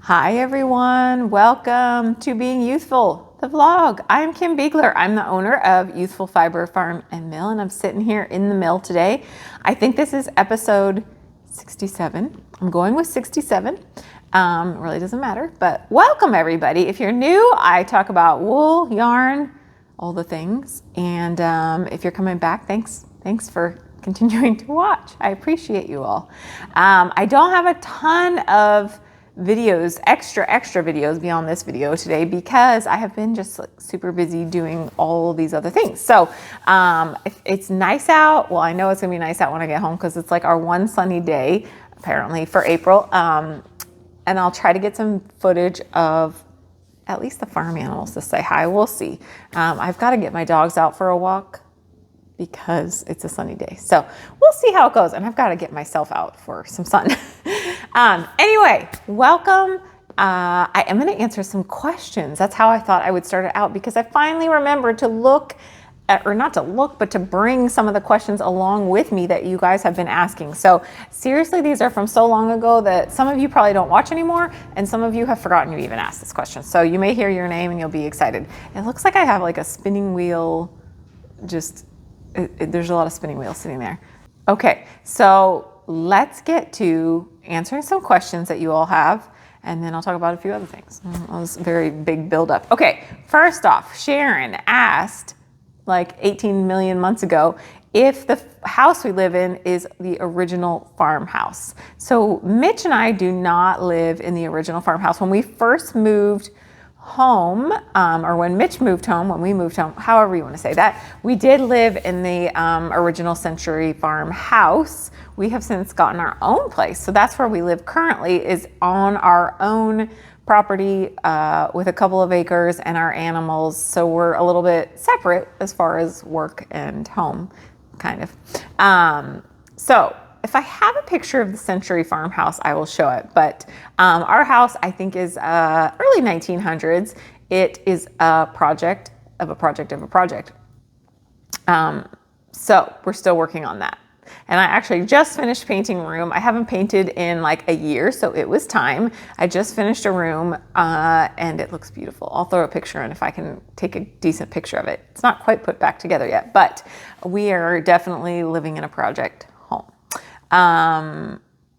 Hi everyone, welcome to Being Youthful, the vlog. I'm Kim Beegler. I'm the owner of Ewethful Fiber Farm and Mill, and I'm sitting here in the mill today. I think this is episode 67. I'm going with 67. It really doesn't matter, but welcome everybody. If you're new, I talk about wool, yarn, all the things. And if you're coming back, thanks for continuing to watch. I appreciate you all. I don't have a ton of videos, extra videos beyond this video today because I have been just like super busy doing all of these other things. So if it's nice out, well, I know it's gonna be nice out when I get home because it's like our one sunny day apparently for April. And I'll try to get some footage of at least the farm animals to say hi. We'll see. I've got to get my dogs out for a walk because it's a sunny day. So we'll see how it goes. And I've got to get myself out for some sun. Anyway, welcome. I am going to answer some questions. That's how I thought I would start it out because I finally remembered to look at, or not to look, but to bring some of the questions along with me that you guys have been asking. So seriously, these are from so long ago that some of you probably don't watch anymore. And some of you have forgotten you even asked this question. So you may hear your name and you'll be excited. It looks like I have like a spinning wheel, there's a lot of spinning wheels sitting there. Okay, so let's get to answering some questions that you all have, and then I'll talk about a few other things. That was a very big buildup. Okay, first off, Sharon asked like 18 million months ago if the house we live in is the original farmhouse. So Mitch and I do not live in the original farmhouse. When we first moved home, or when Mitch moved home, when we moved home, however you want to say that, we did live in the original Century Farm house. We have since gotten our own place. So that's where we live currently, is on our own property with a couple of acres and our animals. So we're a little bit separate as far as work and home, kind of. So if I have a picture of the Century Farmhouse, I will show it. But our house, I think, is early 1900s. It is a project of a project of a project. So we're still working on that. And I actually just finished painting a room. I haven't painted in like a year, so it was time. I just finished a room and it looks beautiful. I'll throw a picture in if I can take a decent picture of it. It's not quite put back together yet, but we are definitely living in a project home.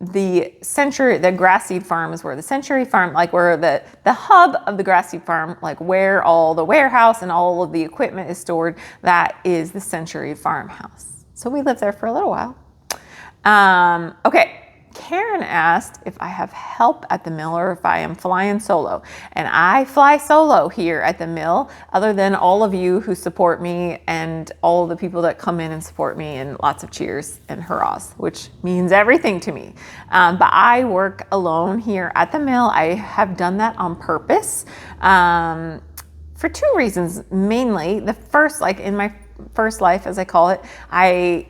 The grass seed farm is where the Century Farm, like where the hub of the grass seed farm, like where all the warehouse and all of the equipment is stored, that is the Century Farmhouse. So we lived there for a little while. Okay, Karen asked if I have help at the mill or if I am flying solo. And I fly solo here at the mill, other than all of you who support me and all the people that come in and support me, and lots of cheers and hurrahs, which means everything to me. But I work alone here at the mill. I have done that on purpose for two reasons, mainly. The first, like in my first life, as I call it, I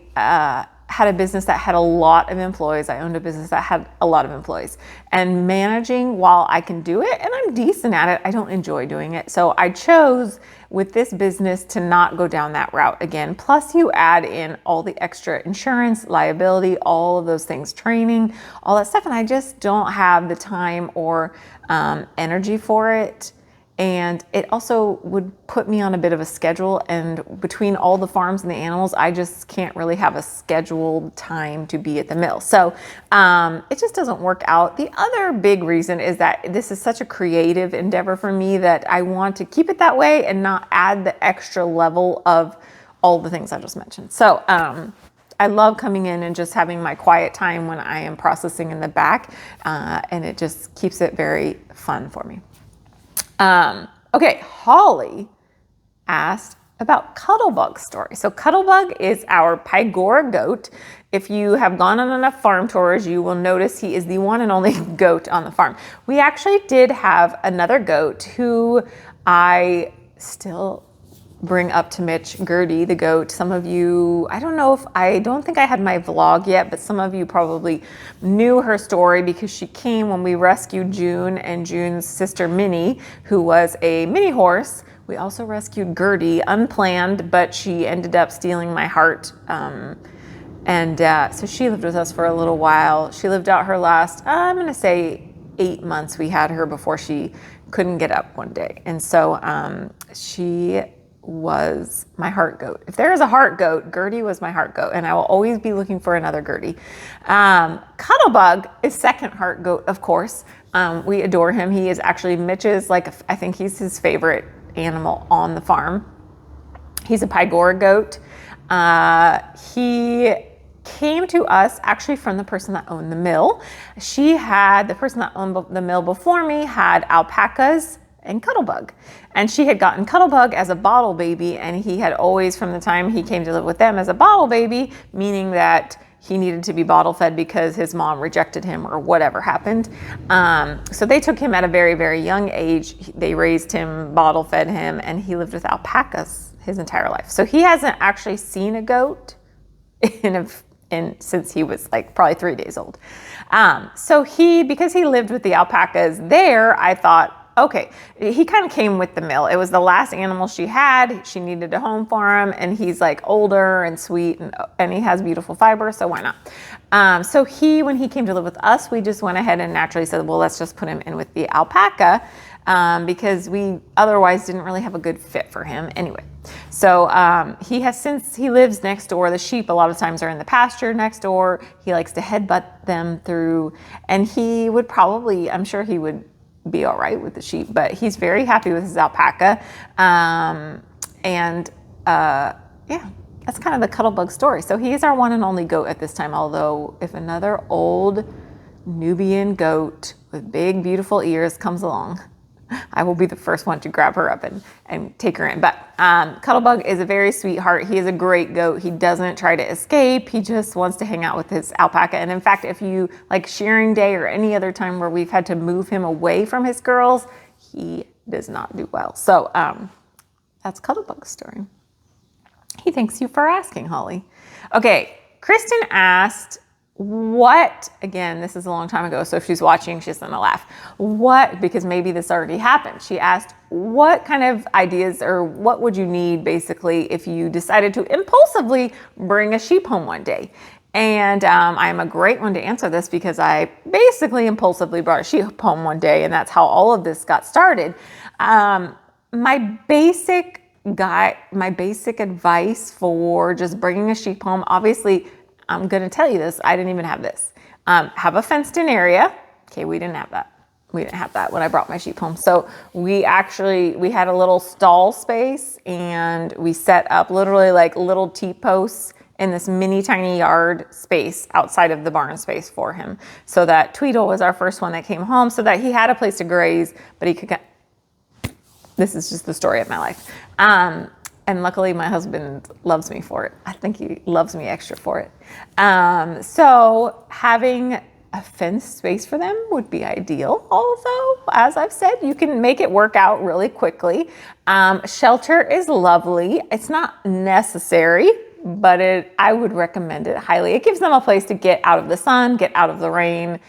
had a business that had a lot of employees. I owned a business that had a lot of employees, and managing, while I can do it and I'm decent at it, I don't enjoy doing it. So I chose with this business to not go down that route again. Plus you add in all the extra insurance, liability, all of those things, training, all that stuff. And I just don't have the time or energy for it. And it also would put me on a bit of a schedule, and between all the farms and the animals, I just can't really have a scheduled time to be at the mill. So it just doesn't work out. The other big reason is that this is such a creative endeavor for me that I want to keep it that way and not add the extra level of all the things I just mentioned. So I love coming in and just having my quiet time when I am processing in the back, and it just keeps it very fun for me. Okay, Holly asked about Cuttlebug's story. So Cuttlebug is our Pygora goat. If you have gone on enough farm tours, you will notice he is the one and only goat on the farm. We actually did have another goat who I still bring up to Mitch, Gertie the goat. Some of you, I don't think I had my vlog yet, but some of you probably knew her story because she came when we rescued June and June's sister Minnie, who was a mini horse. We also rescued Gertie, unplanned, but she ended up stealing my heart. So she lived with us for a little while. She lived out her last, I'm gonna say 8 months we had her before she couldn't get up one day. And so she was my heart goat. If there is a heart goat, Gertie was my heart goat, and I will always be looking for another Gertie. Cuddlebug is second heart goat, of course. We adore him. He is actually Mitch's, like, I think he's his favorite animal on the farm. He's a Pygora goat. He came to us actually from the person that owned the mill. The person that owned the mill before me had alpacas and Cuddlebug. And she had gotten Cuddlebug as a bottle baby, and he had always, from the time he came to live with them, as a bottle baby, meaning that he needed to be bottle fed because his mom rejected him or whatever happened. So they took him at a very, very young age. They raised him, bottle fed him, and he lived with alpacas his entire life. So he hasn't actually seen a goat since he was like probably 3 days old. So because he lived with the alpacas there, I thought, okay, he kind of came with the mill. It was the last animal she had. She needed a home for him, and he's like older and sweet, and he has beautiful fiber, so why not? So when he came to live with us, we just went ahead and naturally said, well, let's just put him in with the alpaca, because we otherwise didn't really have a good fit for him anyway. So since he lives next door, the sheep a lot of times are in the pasture next door. He likes to headbutt them through, and he would probably, I'm sure he would be all right with the sheep, but he's very happy with his alpaca. Yeah, that's kind of the Cuddlebug story. So he's our one and only goat at this time, although if another old Nubian goat with big, beautiful ears comes along, I will be the first one to grab her up and take her in. But Cuddlebug is a very sweetheart. He is a great goat. He doesn't try to escape. He just wants to hang out with his alpaca. And in fact, if you like shearing day or any other time where we've had to move him away from his girls, he does not do well. So that's Cuddlebug's story. He thanks you for asking, Holly. Okay, Kristen asked, again, this is a long time ago, so if she's watching, she's gonna laugh. Because maybe this already happened. She asked, what kind of ideas or what would you need basically if you decided to impulsively bring a sheep home one day? And I'm a great one to answer this because I basically impulsively brought a sheep home one day, and that's how all of this got started. My basic advice for just bringing a sheep home, obviously, I'm going to tell you this. I didn't even have this. Have a fenced in area. Okay, we didn't have that. We didn't have that when I brought my sheep home. So we had a little stall space, and we set up literally like little T-posts in this mini tiny yard space outside of the barn space for him. So that Tweedle was our first one that came home, so that he had a place to graze, but he could this is just the story of my life. And luckily my husband loves me for it. I think he loves me extra for it. So having a fenced space for them would be ideal. Although, as I've said, you can make it work out really quickly. Shelter is lovely. It's not necessary, but I would recommend it highly. It gives them a place to get out of the sun, get out of the rain,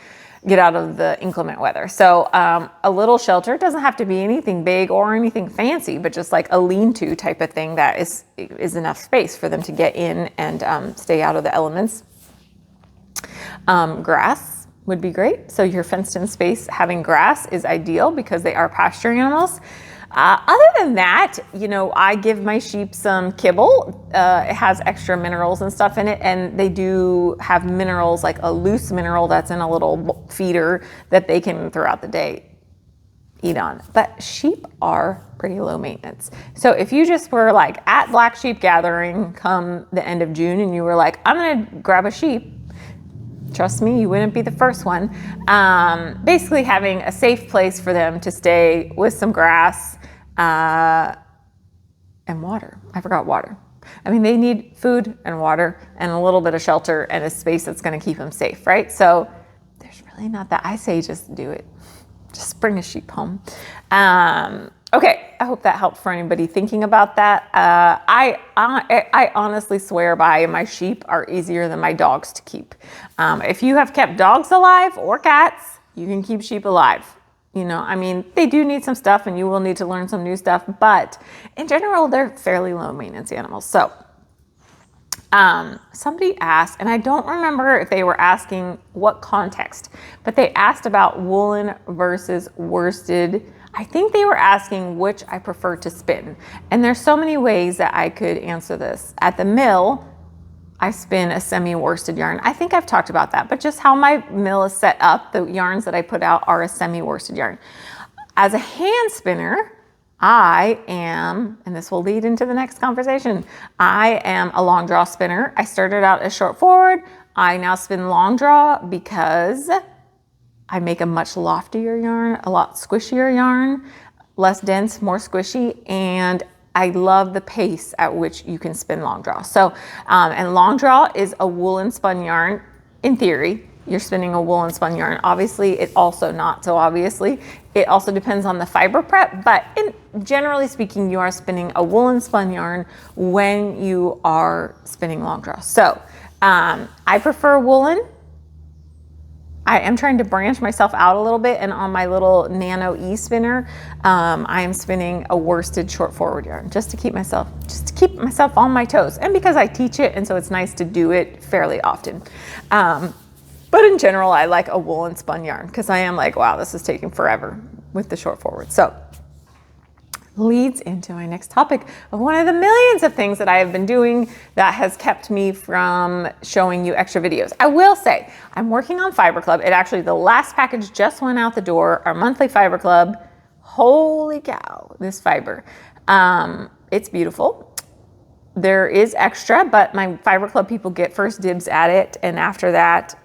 get out of the inclement weather. So a little shelter doesn't have to be anything big or anything fancy, but just like a lean-to type of thing that is enough space for them to get in and stay out of the elements. Grass would be great. So your fenced-in space having grass is ideal because they are pasture animals. Other than that, I give my sheep some kibble. It has extra minerals and stuff in it, and they do have minerals, like a loose mineral that's in a little feeder that they can throughout the day eat on. But sheep are pretty low maintenance. So if you just were like at Black Sheep Gathering come the end of June and you were like, I'm gonna grab a sheep, trust me, you wouldn't be the first one. Basically having a safe place for them to stay with some grass and water. I forgot water. I mean, they need food and water and a little bit of shelter and a space that's going to keep them safe, right? So there's really not that. I say just do it. Just bring a sheep home. Okay, I hope that helped for anybody thinking about that. I honestly swear by my sheep are easier than my dogs to keep. If you have kept dogs alive or cats, you can keep sheep alive. I mean, they do need some stuff and you will need to learn some new stuff, but in general, they're fairly low maintenance animals. So Somebody asked, and I don't remember if they were asking what context, but they asked about woolen versus worsted. I think they were asking which I prefer to spin. And there's so many ways that I could answer this. At the mill, I spin a semi-worsted yarn. I think I've talked about that, but just how my mill is set up, the yarns that I put out are a semi-worsted yarn. As a hand spinner, I am, and this will lead into the next conversation, I am a long draw spinner. I started out as short forward. I now spin long draw because I make a much loftier yarn, a lot squishier yarn, less dense, more squishy, and I love the pace at which you can spin long draw. So, and long draw is a woolen spun yarn. In theory, you're spinning a woolen spun yarn. Obviously, it also not so obviously. It also depends on the fiber prep, but generally speaking, you are spinning a woolen spun yarn when you are spinning long draw. So I prefer woolen. I am trying to branch myself out a little bit, and on my little Nano E spinner, I am spinning a worsted short forward yarn just to keep myself on my toes, and because I teach it, and so it's nice to do it fairly often. But in general, I like a woolen spun yarn because I am like, wow, this is taking forever with the short forward. So leads into my next topic of one of the millions of things that I have been doing that has kept me from showing you extra videos. I will say I'm working on Fiber Club. It actually, the last package just went out the door, our monthly Fiber Club. Holy cow, this fiber. It's beautiful. There is extra, but my Fiber Club people get first dibs at it. And after that,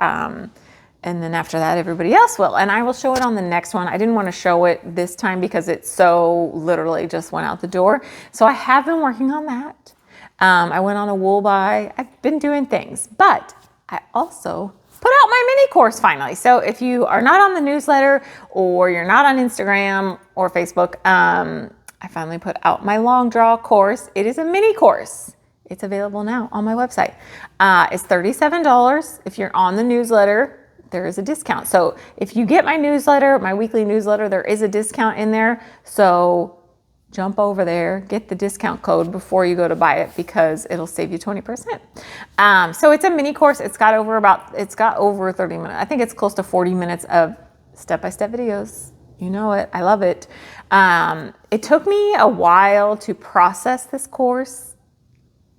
everybody else will. And I will show it on the next one. I didn't want to show it this time because it so literally just went out the door. So I have been working on that. I went on a wool buy. I've been doing things, but I also put out my mini course finally. So if you are not on the newsletter or you're not on Instagram or Facebook, I finally put out my long draw course. It is a mini course. It's available now on my website. It's $37. If you're on the newsletter, there is a discount. So if you get my newsletter, my weekly newsletter, there is a discount in there. So jump over there, get the discount code before you go to buy it because it'll save you 20%. So it's a mini course. It's got over 30 minutes. I think it's close to 40 minutes of step-by-step videos. You know it, I love it. It took me a while to process this course.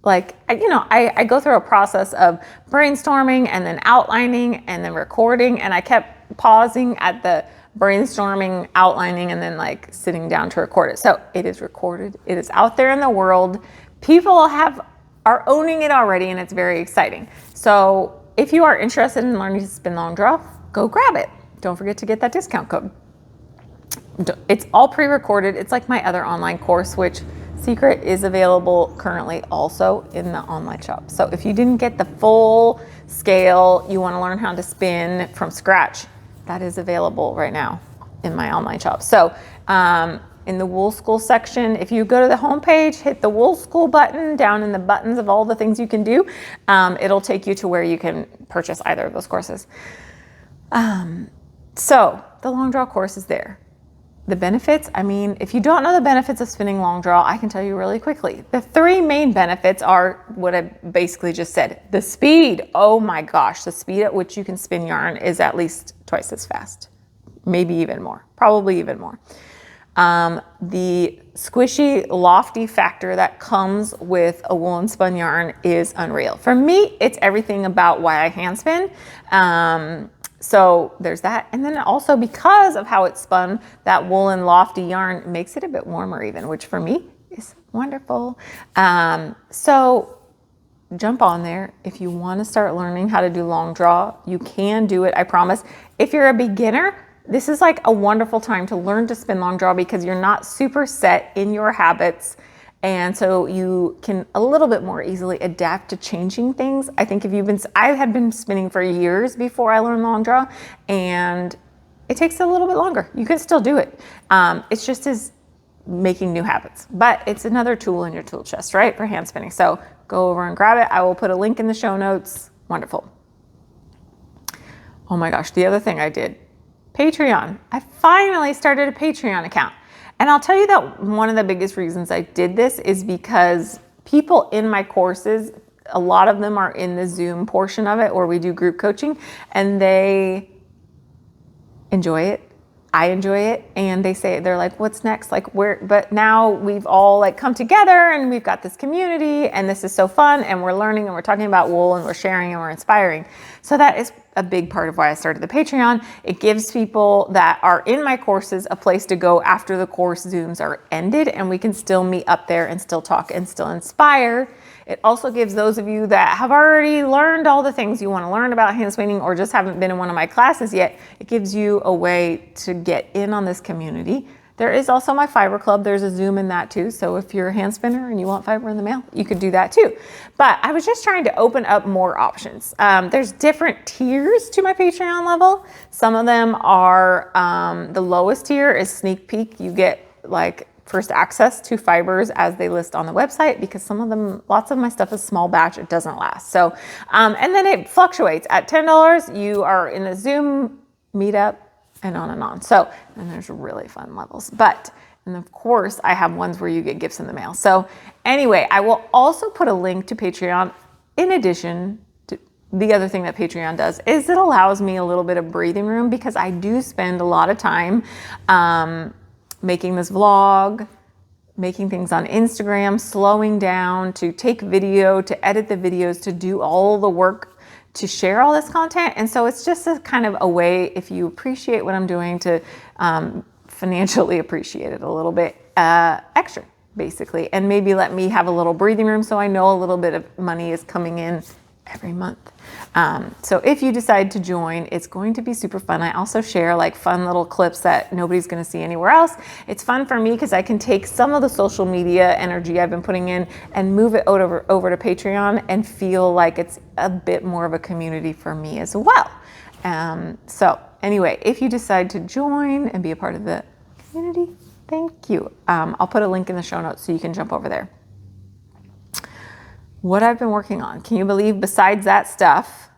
Like, I go through a process of brainstorming and then outlining and then recording, and I kept pausing at the brainstorming, outlining, and then like sitting down to record it. So it is recorded. It is out there in the world. People are owning it already, and it's very exciting. So if you are interested in learning to spin long draw, go grab it. Don't forget to get that discount code. It's all pre-recorded. It's like my other online course, which secret is available currently also in the online shop. So if you didn't get the full scale, you want to learn how to spin from scratch, that is available right now in my online shop. So in the Wool School section, if you go to the homepage, hit the Wool School button down in the buttons of all the things you can do, it'll take you to where you can purchase either of those courses. So the long draw course is there. The benefits, if you don't know the benefits of spinning long draw, I can tell you really quickly. The three main benefits are what I basically just said. The speed, oh my gosh, the speed at which you can spin yarn is at least twice as fast, maybe even more, probably even more. The squishy, lofty factor that comes with a woolen spun yarn is unreal. For me, it's everything about why I hand spin. So there's that. And then also because of how it's spun, that woolen lofty yarn makes it a bit warmer even, which for me is wonderful. So jump on there. If you want to start learning how to do long draw, you can do it, I promise. If you're a beginner, this is like a wonderful time to learn to spin long draw because you're not super set in your habits. And so you can a little bit more easily adapt to changing things. I think I had been spinning for years before I learned long draw, and it takes a little bit longer. You can still do it. It's just as making new habits, but it's another tool in your tool chest, right? For hand spinning. So go over and grab it. I will put a link in the show notes. Wonderful. Oh my gosh. The other thing I did, Patreon. I finally started a Patreon account. And I'll tell you that one of the biggest reasons I did this is because people in my courses a lot of them are in the Zoom portion of it, or we do group coaching, and they enjoy it. I enjoy it, and they're like, what's next? Like, but now we've all like come together and we've got this community, and this is so fun, and we're learning and we're talking about wool and we're sharing and we're inspiring. So that is a big part of why I started the Patreon. It gives people that are in my courses a place to go after the course Zooms are ended, and we can still meet up there and still talk and still inspire. It also gives those of you that have already learned all the things you want to learn about hand spinning or just haven't been in one of my classes yet, it gives you a way to get in on this community. There is also my fiber club. There's a Zoom in that too. So if you're a hand spinner and you want fiber in the mail, you could do that too. But I was just trying to open up more options. There's different tiers to my Patreon level. Some of them are, the lowest tier is sneak peek. You get like first access to fibers as they list on the website, because some of them, lots of my stuff is small batch, it doesn't last. So, and then it fluctuates. At $10, you are in a Zoom meetup and on and on. So, and there's really fun levels. But, and of course, I have ones where you get gifts in the mail. So anyway, I will also put a link to Patreon. In addition to the other thing that Patreon does is it allows me a little bit of breathing room, because I do spend a lot of time, making this vlog, making things on Instagram, slowing down to take video, to edit the videos, to do all the work, to share all this content. And so it's just a kind of a way, if you appreciate what I'm doing, to financially appreciate it a little bit extra, basically. And maybe let me have a little breathing room so I know a little bit of money is coming in every month. So if you decide to join, it's going to be super fun. I also share like fun little clips that nobody's going to see anywhere else. It's fun for me because I can take some of the social media energy I've been putting in and move it over to Patreon and feel like it's a bit more of a community for me as well. So anyway, if you decide to join and be a part of the community, thank you. I'll put a link in the show notes so you can jump over there. What I've been working on. Can you believe besides that stuff,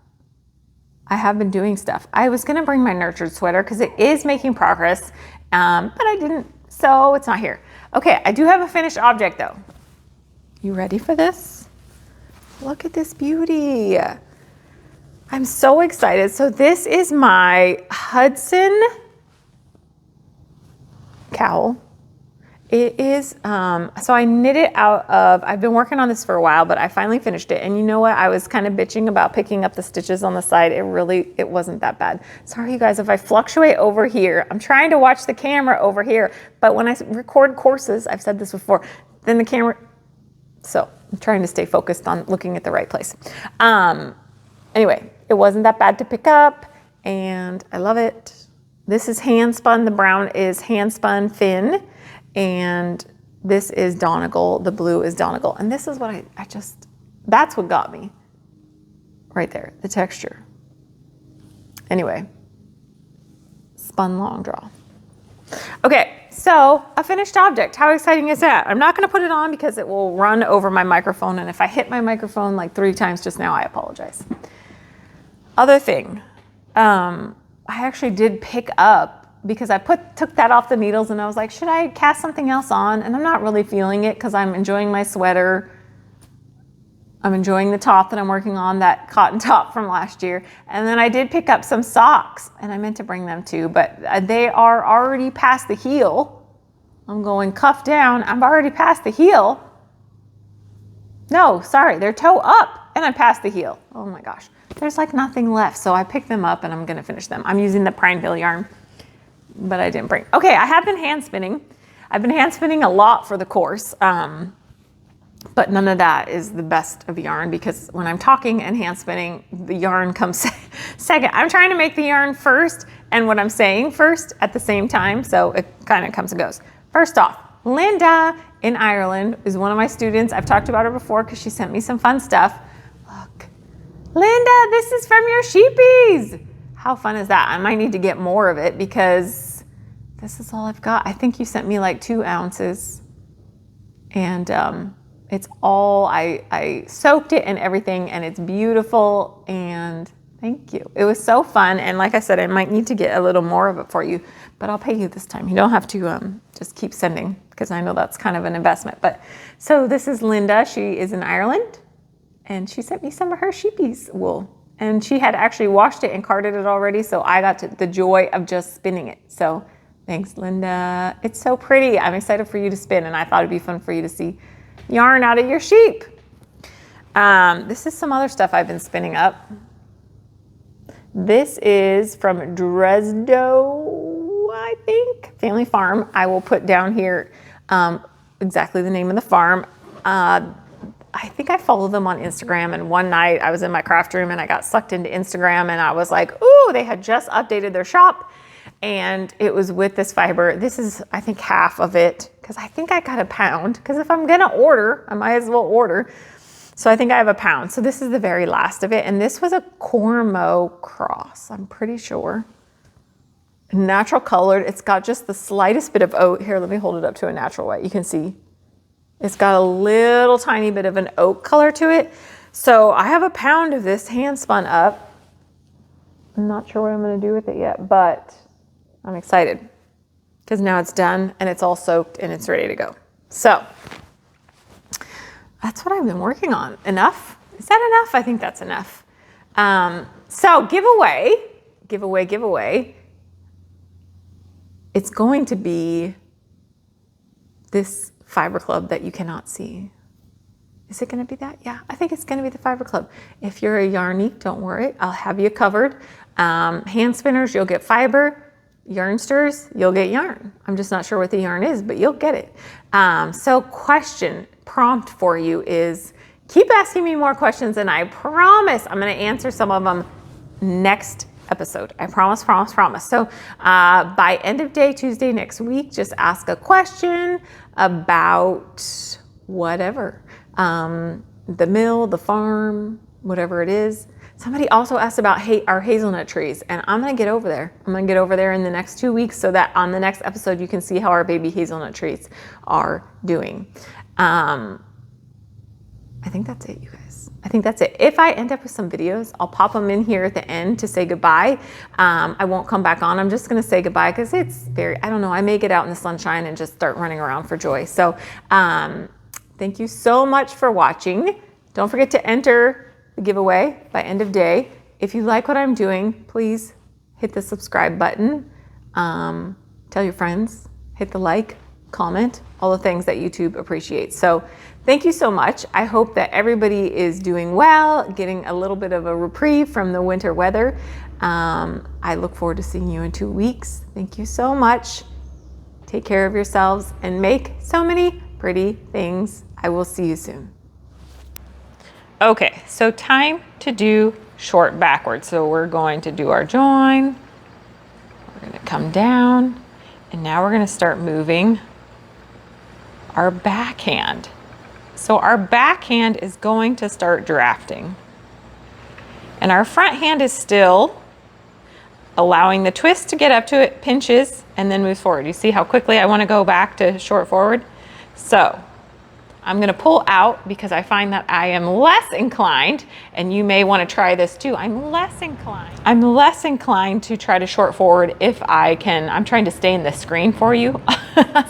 I have been doing stuff. I was going to bring my nurtured sweater because it is making progress, but I didn't, so it's not here. Okay, I do have a finished object though. You ready for this? Look at this beauty. I'm so excited. So this is my Hudson cowl. It is, so I knit it out of, I've been working on this for a while, but I finally finished it. And you know what? I was kind of bitching about picking up the stitches on the side. It wasn't that bad. Sorry, you guys, if I fluctuate over here, I'm trying to watch the camera over here. But when I record courses, I've said this before, then the camera, so I'm trying to stay focused on looking at the right place. Anyway, it wasn't that bad to pick up and I love it. This is Handspun. The brown is Handspun Finn. And this is Donegal. The blue is Donegal. And this is what I just, that's what got me right there, the texture. Anyway, spun long draw. Okay, so a finished object. How exciting is that? I'm not going to put it on because it will run over my microphone. And if I hit my microphone like 3 times just now, I apologize. Other thing, I actually did pick up, because I took that off the needles and I was like, should I cast something else on? And I'm not really feeling it because I'm enjoying my sweater. I'm enjoying the top that I'm working on, that cotton top from last year. And then I did pick up some socks and I meant to bring them too, but they are already past the heel. I'm going cuff down. I'm already past the heel. No, sorry, they're toe up and I'm past the heel. Oh my gosh, there's like nothing left. So I picked them up and I'm gonna finish them. I'm using the Prineville yarn, but I didn't bring. Okay, I have been hand spinning. I've been hand spinning a lot for the course, but none of that is the best of yarn because when I'm talking and hand spinning, the yarn comes second. I'm trying to make the yarn first and what I'm saying first at the same time, so it kind of comes and goes. First off, Linda in Ireland is one of my students. I've talked about her before because she sent me some fun stuff. Look, Linda, this is from your sheepies. How fun is that? I might need to get more of it because this is all I've got. I think you sent me like 2 ounces and it's all, I soaked it and everything and it's beautiful and thank you. It was so fun. And like I said, I might need to get a little more of it for you, but I'll pay you this time. You don't have to just keep sending because I know that's kind of an investment. But so this is Linda. She is in Ireland and she sent me some of her sheepie's wool. And she had actually washed it and carded it already, so I got the joy of just spinning it. So thanks, Linda. It's so pretty. I'm excited for you to spin, and I thought it'd be fun for you to see yarn out of your sheep. This is some other stuff I've been spinning up. This is from Dresdow, I think, Family Farm. I will put down here exactly the name of the farm. I think I follow them on Instagram, and one night I was in my craft room and I got sucked into Instagram, and I was like, ooh, they had just updated their shop, and it was with this fiber. This is, I think, half of it, because I think I got a pound, because if I'm gonna order, I might as well order. So I think I have a pound. So this is the very last of it, and this was a Cormo cross, I'm pretty sure. Natural colored. It's got just the slightest bit of oat. Here, let me hold it up to a natural white. You can see it's got a little tiny bit of an oat color to it. So I have a pound of this hand spun up. I'm not sure what I'm gonna do with it yet, but I'm excited because now it's done and it's all soaked and it's ready to go. So that's what I've been working on. Enough? Is that enough? I think that's enough. So giveaway. It's going to be this fiber club that you cannot see. Is it going to be that? Yeah, I think it's going to be the fiber club. If you're a yarny, don't worry, I'll have you covered. Hand spinners, you'll get fiber. Yarnsters, you'll get yarn. I'm just not sure what the yarn is, but you'll get it. So prompt for you is keep asking me more questions, and I promise I'm going to answer some of them next episode. I promise. So by end of day Tuesday next week, just ask a question about whatever, the mill, the farm, whatever it is. Somebody also asked about our hazelnut trees, and I'm gonna get over there. I'm gonna get over there in the next 2 weeks so that on the next episode you can see how our baby hazelnut trees are doing. I think that's it, you guys. I think that's it. If I end up with some videos, I'll pop them in here at the end to say goodbye. I won't come back on. I'm just gonna say goodbye because it's I don't know, I may get out in the sunshine and just start running around for joy. So thank you so much for watching. Don't forget to enter the giveaway by end of day. If you like what I'm doing, please hit the subscribe button. Tell your friends, hit the like, comment, all the things that YouTube appreciates. So thank you so much. I hope that everybody is doing well, getting a little bit of a reprieve from the winter weather. I look forward to seeing you in 2 weeks. Thank you so much. Take care of yourselves and make so many pretty things. I will see you soon. Okay, so time to do short backwards. So we're going to do our join. We're going to come down, and now we're going to start moving our backhand. So our backhand is going to start drafting, and our front hand is still allowing the twist to get up to it, pinches, and then moves forward. You see how quickly I want to go back to short forward? So I'm going to pull out because I find that I am less inclined, and you may want to try this too. I'm less inclined to try to short forward if I can. I'm trying to stay in the screen for you.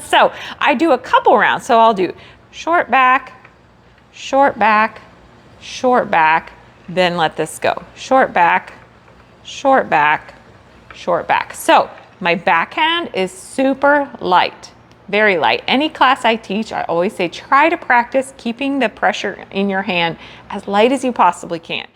So I do a couple rounds. So I'll do short back, short back, short back, then let this go. Short back, short back, short back. So my backhand is super light. Very light. Any class I teach, I always say try to practice keeping the pressure in your hand as light as you possibly can.